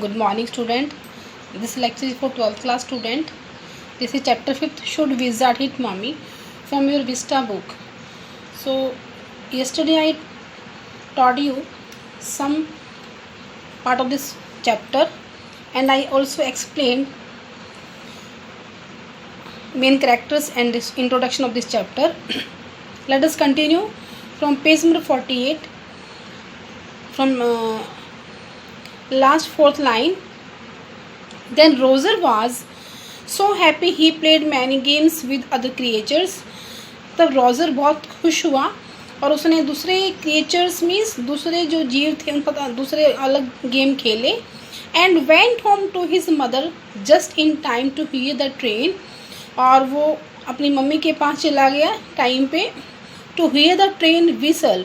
Good morning, student. This lecture is for 12th class student. This is chapter 5th, Should Wizard Hit Mommy, from your Vista book. So, yesterday I taught you some part of this chapter and I also explained main characters and this introduction of this chapter. Let us continue from page number 48 from last fourth line. Then Roger was so happy he played many games with other creatures. तब Roger बहुत खुश हुआ और उसने दूसरे creatures means दूसरे जो जीव थे उनका दूसरे अलग गेम खेले. And went home to his mother just in time to hear the train. और वो अपनी मम्मी के पास चला गया टाइम पे to hear the train whistle,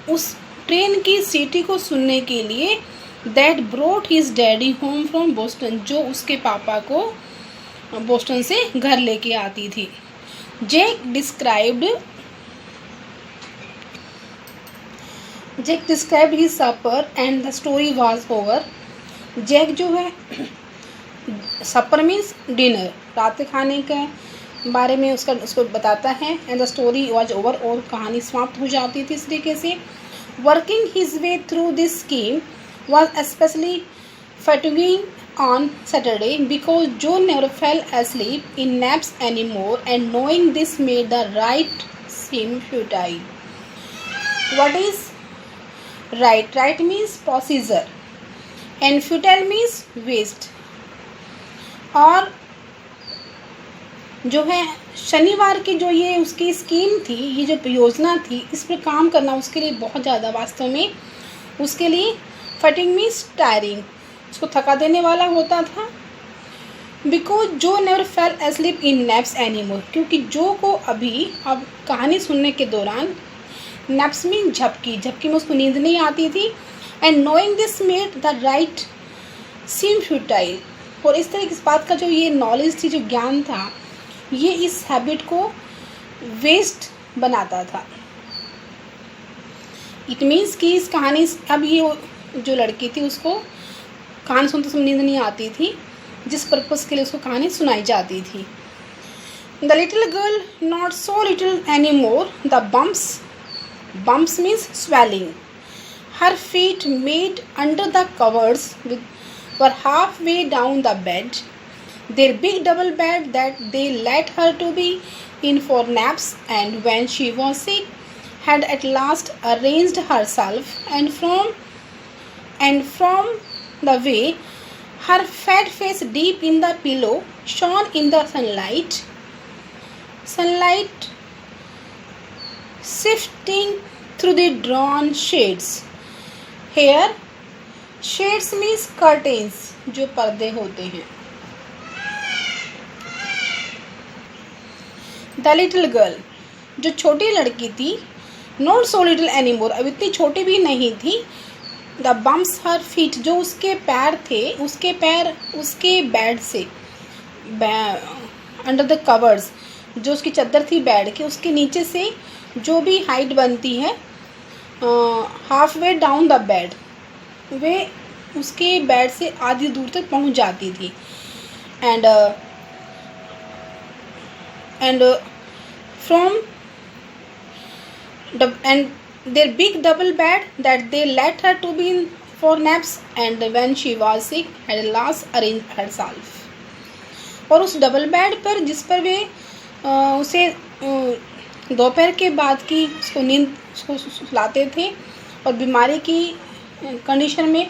उस ट्रेन की सीटी को सुनने के लिए. That brought his daddy home from Boston, जो उसके पापा को बोस्टन से घर लेके आती थी. Jack described his supper and the story was over. Jack जो है सपर मीन्स डिनर, रात के खाने के बारे में उसको बताता है. And the story was over, और कहानी समाप्त हो जाती थी इस तरीके से. Working his way through this scheme was especially fatiguing on Saturday because Joe never fell asleep in naps anymore, and knowing this made the right seem futile. What is right? Right means procedure and futile means waste. और जो है शनिवार की जो ये उसकी scheme थी, ये जो योजना थी, इस पर काम करना उसके लिए बहुत ज़्यादा वास्तव में उसके लिए फटिंग मीन्स टायरिंग, उसको थका देने वाला होता था. बिकॉज जो नेवर फेल एस्लीप इन नैप्स एनीमोर, क्योंकि जो को अभी अब कहानी सुनने के दौरान नैप्स मीन झपकी में उसको नींद नहीं आती थी. And knowing this made the right seem futile, और इस तरह की इस बात का जो ये नॉलेज थी, जो ज्ञान था, ये इस हैबिट को वेस्ट बनाता था. इट मीन्स कि इस कहानी अब ये जो लड़की थी उसको कहानी सुनते समय नींद नहीं आती थी, जिस पर्पज़ के लिए उसको कहानी सुनाई जाती थी. The little girl not so little anymore. The bumps means swelling. Her feet made under the covers were half way down the bed. Their big double bed that they let her to be in for naps, and when she was sick had at last arranged herself, and from the way her fat face deep in the pillow shone in the sunlight sifting through the drawn shades. Here shades means curtains, जो पर्दे होते हैं. The little girl, जो छोटी लड़की थी, not so little any more, अब इतनी छोटी भी नहीं थी. द बम्प्स हर फीट, जो उसके पैर थे, उसके पैर उसके बेड से अंडर द कवर्स, जो उसकी चादर थी बेड की, उसके नीचे से जो भी हाइट बनती है half way down the bed, वे उसके बेड से आधी दूर तक पहुंच जाती थी. And from and their big double bed that they let her to be in for naps, and when she was sick had last arranged herself. और उस डबल बेड पर जिस पर वे उसे दोपहर के बाद की उसको नींद उसको सुलाते थे, और बीमारी की कंडीशन में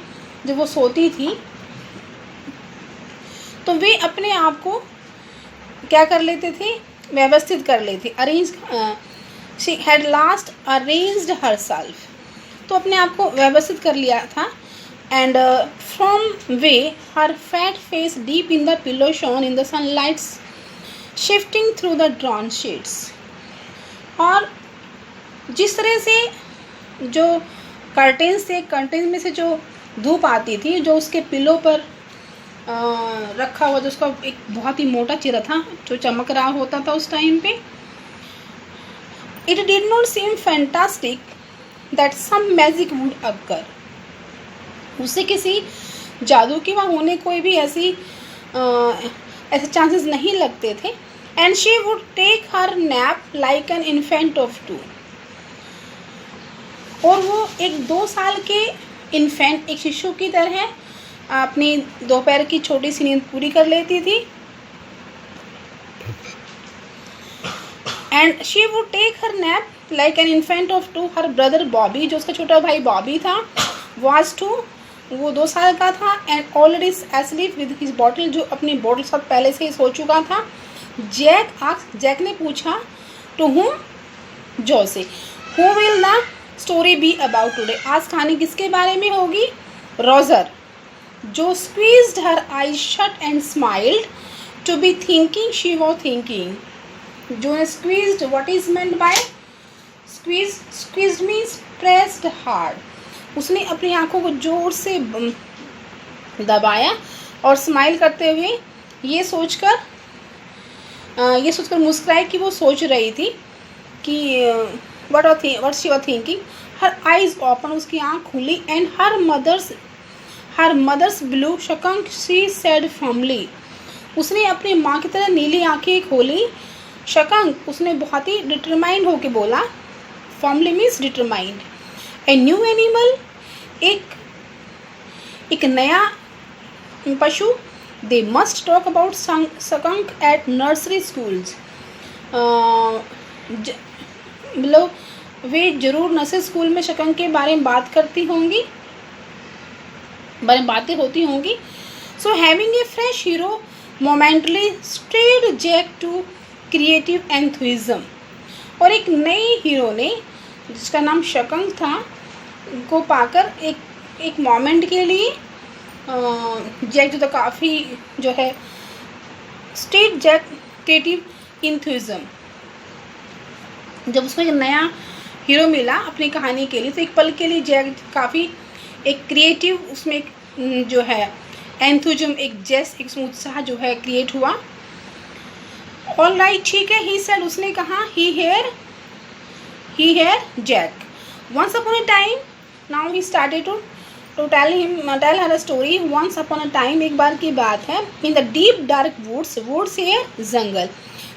जब वो सोती थी तो वे अपने आप को क्या कर लेते थे, व्यवस्थित कर लेते. Arrange She had last arranged herself, तो अपने आप को व्यवस्थित कर लिया था. And from way her fat face deep in the pillow shone in the sunlight shifting through the drawn shades. और जिस तरह से जो कर्टेन्स में से जो धूप आती थी, जो उसके पिलो पर रखा हुआ, जो उसका एक बहुत ही मोटा चिरा था जो चमक रहा होता था उस टाइम पे. It did not seem fantastic that some magic would occur. उसे किसी जादू की वहाँ होने कोई भी ऐसे चांसेस नहीं लगते थे। And she would take her nap like an infant of 2, और वो एक 2 साल के इन्फेंट, एक शिशु की तरह अपनी दोपहर की छोटी सी नींद पूरी कर लेती थी। And she would take her nap like an infant of 2। Her brother Bobby, जो उसका छोटा भाई बॉबी था, वाज 2, वो 2 साल का था। And already asleep with his bottle, जो अपनी बॉटल साथ पहले से ही सो चुका था। जैक ने पूछा to whom, Jo say, who will the story be about today, आज कहानी किसके बारे में होगी? Roger, Jo squeezed her eyes shut and smiled to be thinking she was thinking. जो है squeezed, what is meant by squeeze? Squeezed means pressed hard. उसने अपनी आंखों को जोर से दबाया और स्माइल करते हुए ये सोचकर मुस्कुराई कि वो सोच रही थी कि what she was thinking. Her eyes open, उसकी आंख खुली। And her mother's blue skunk she said firmly, उसने अपनी माँ की तरह नीली आंखें खोली। शकंक, उसने बहुत ही डिटरमाइंड होके बोला। Firmly means determined. A new animal, एक नया पशु। They must talk about skunk at nursery schools, मतलब वे जरूर नर्सरी स्कूल में शकंक के बारे में बातें होती होंगी। So having a fresh hero momentarily stayed Jack to creative enthusiasm, और एक नए हीरो ने, जिसका नाम शकंक था, को पाकर एक मोमेंट के लिए जैक जो था काफ़ी जो है स्टेट जैक क्रिएटिव एंथुइज्म। जब उसको एक नया हीरो मिला अपनी कहानी के लिए, तो एक पल के लिए जैक काफ़ी एक क्रिएटिव, उसमें एक जो है एंथुइज्म, एक जेस्ट, एक उत्साह जो है क्रिएट हुआ। ऑल राइट, ठीक है, ही सेड, उसने कहा, he hear Jack. Once upon a time, now he started to tell her a story. Once upon a time, एक बार की बात है, in the deep dark woods here जंगल,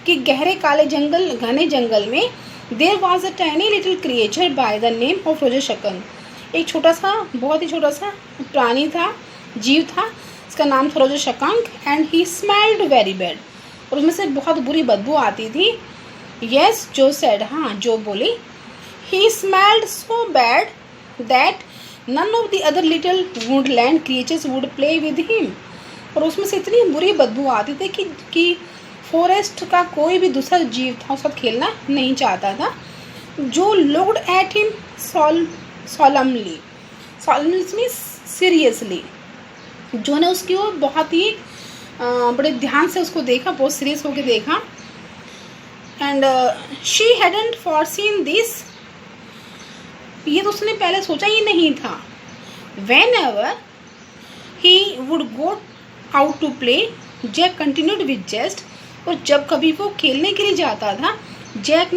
कि गहरे काले जंगल, घने जंगल में, there was a tiny little creature by the name of Roger skunk. एक छोटा सा, बहुत ही छोटा सा प्राणी था, जीव था, इसका नाम था Roger skunk. And he smelled very bad, और उसमें से बहुत बुरी बदबू आती थी। यस, जो सेड, हाँ, जो बोली। He smelled so bad that none of the other little woodland creatures would play with him, और उसमें से इतनी बुरी बदबू आती थी कि फॉरेस्ट का कोई भी दूसरा जीव था उसके साथ खेलना नहीं चाहता था। जो looked at him solemnly means seriously, जो ने उसकी ओर बहुत ही बड़े ध्यान से उसको देखा, बहुत सीरियस होकर देखा। And she hadn't foreseen this, ये तो उसने पहले सोचा ही नहीं था। Whenever he would go out to play, Jack continued with zest, और जब कभी वो खेलने के लिए जाता था, जैक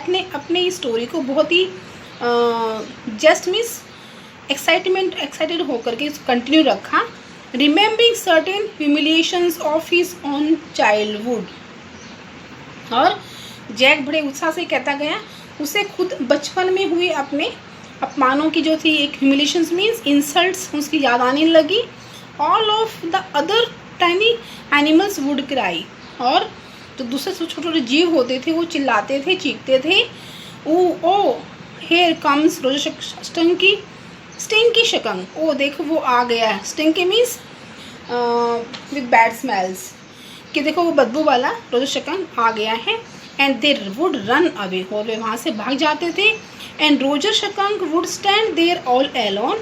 ने अपने इस स्टोरी को बहुत ही जस्ट मीन्स एक्साइटेड होकर के कंटिन्यू रखा। Remembering certain humiliations of his own childhood, और जैक बड़े उत्साह से कहता गया, उसे खुद बचपन में हुए अपने अपमानों की जो थी, एक ह्यूमिलिएशंस मीन्स इंसल्ट्स, उसकी याद आने लगी। All of the other tiny animals would cry, और जो दूसरे छोटे छोटे जीव होते थे वो चिल्लाते थे, चीखते थे। ओ हेयर कम्स रोजर स्टिंकी शकंक, ओ देखो वो आ गया है। Stinky means with bad smells, कि देखो वो बदबू वाला रोजर शकंक आ गया है। And they would run away, और वे वहाँ से भाग जाते थे। And Roger skunk would stand there all alone,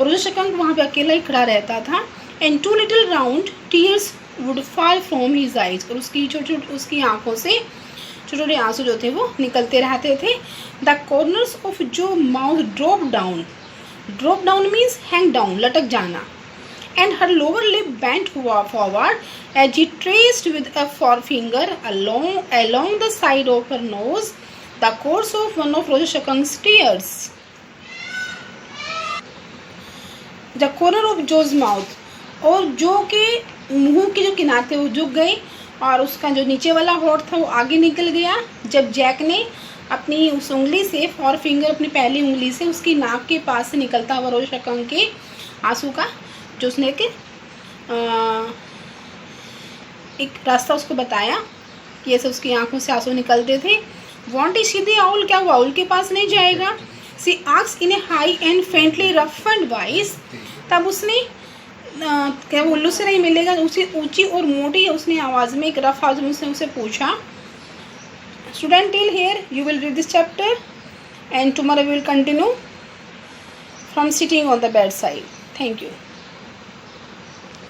Roger skunk वहाँ पे अकेला ही खड़ा रहता था। And 2 little round tears would fall from his eyes, और उसकी आंखों से छोटे छोटे आंसू जो थे वो निकलते रहते थे। The corners of Jo mouth drop down means hang down, लटक जाना। And her lower lip bent forward as he traced with a forefinger along the side of her nose the course of one of Roger skunk's tears। The corner of Jo's mouth, और जो के मुंह के जो किनारे थे वो झुक गए और उसका जो नीचे वाला होठ था वो आगे निकल गया जब जैक ने अपनी उस उंगली से, फॉर फिंगर अपनी पहली उंगली से उसकी नाक के पास से निकलता हुआ रोज रकम के आंसू का जो उसने एक रास्ता उसको बताया कि ऐसे उसकी आंखों से आंसू निकलते थे। वॉन्ट ही सीधे आउल, क्या वो आउल के पास नहीं जाएगा? She asked in a high and faintly rough and voice, तब उसने क्या वो उल्लू से नहीं मिलेगा, उसी ऊंची और मोटी उसने आवाज़ में, एक रफ आवाज़ में उसने उसे पूछा। Student, till here you will read this chapter and tomorrow we will continue from sitting on the bedside. Thank you.